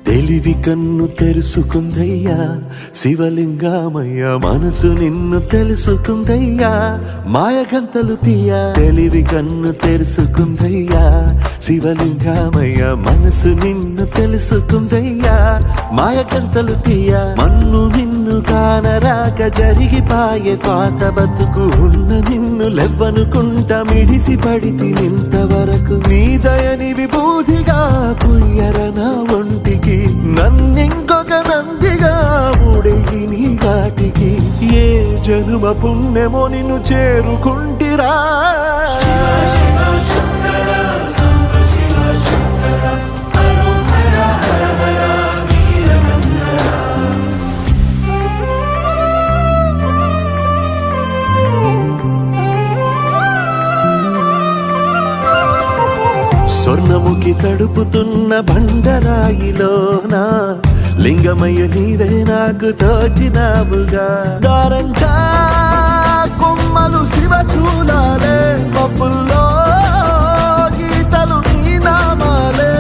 తెలివి కన్ను తెరుసుకుందయ్యా శివలింగమయ్య, మనసు నిన్ను తెలుసుకుందయ్యా మాయగంతలు తీయ. తెలివి కన్ను తెరుసుకుందయ్యా శివలింగమయ్య, మనసు నిన్ను తెలుసుకుందయ్యా మాయగంతలు తీయ. మన్ను నిన్ను కానరాక జరిగిపాయే పాత బతుకు, ఉన్న నిన్ను లెవ్వనుకుంట మిడిసి పడితి నింతవరకు. నీ దయని విభూతిగా పుయ్యర నా ఒంటికి, నన్నింకొక నందిగా ఊడెయ్యి నీ వాటికి. ఏ జనుమ పుణ్యమో నిన్ను చేరుకుంటిరా. స్వర్ణముఖి తడుపుతున్న బండరాయిలోనా లింగమయ్య నీవే నాకు తోచినావుగా. దారంటా కొమ్మలు శివశూలాలే, మబ్బుల్లో గీతలు నీ నామాలే.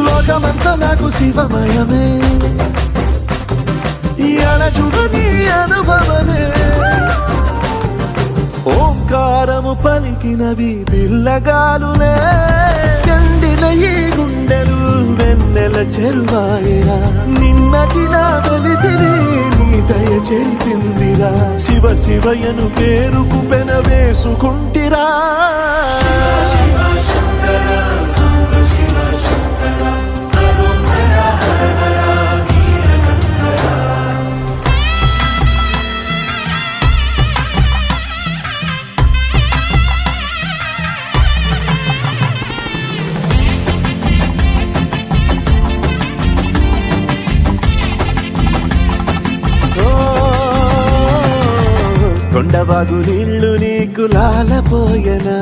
లోకమంతా నాకు శివమయమే, ఎడచుడు నీ అనుభవమే. ఓంకారము పలికినవి పిల్లగాలులే, ఎండిన ఈ గుండెలు వెన్నెల చెరువాయిరా. నిన్నటి నా వెలితిని నీ దయ చెరిపిందిరా. శివ శివయను పేరుకు పెన వేసుకుంటిరా. కొండవాగు నీళ్లు నీకు లాలపోయనా,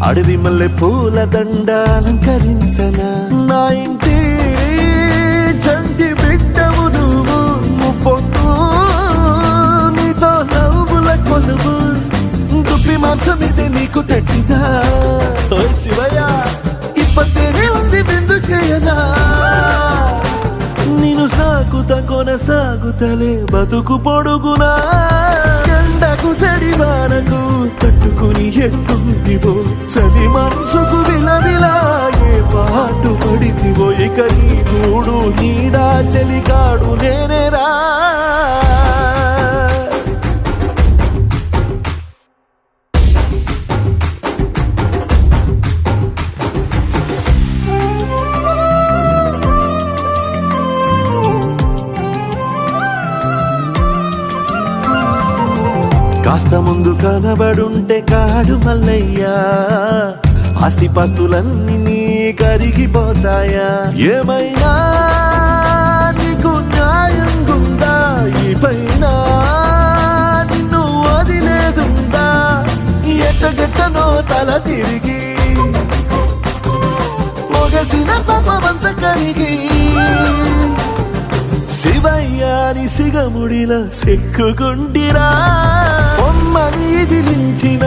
అడవి మల్లె పూల దండ అలంకరించనా. నా ఇంటి చంటి బిడ్డవు నువ్వు, ముప్పొద్దు నీతో నవ్వుల కొలువు. దుప్పి మాంసం ఇది నీకు తెచ్చినా. ఓ శివయ్య ఇప్పటినే ఉంది బిందు చేయనా. నిన్ను సాగుత కొనసాగుతలే బతుకు పొడుగునా. ఎండకు చెడివానకు తట్టుకుని ఎట్టుంటివో, చలి మనసుకు విలవిలా ఏ పాటు పడితివో. ఇక నీ గూడు నీడా చెలికాడు నేనేరా. కాస్త ముందు కనబడుంటే కాడు మల్లయ్యా, ఆస్తిపాస్తులన్నీ నీ కరిగిపోతాయా. ఏమైనా నీకు న్యాయం గుందా, ఈ పైన నిన్ను వదిలేదుందా. ఎట్టగెట్టనో తల తిరిగి మొగసిన పాపమంత కరిగి. శివయ్యాని సిగముడిలా సిక్కుకుంటిరా. బొమ్మని దిలించిన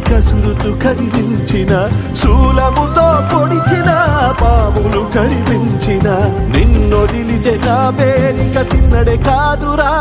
కసురుతూ కదిలించిన, శూలముతో పొడిచిన పాములు కరిపించిన. నిన్నొదిలితే నా పేరిక తిన్నడే కాదురా.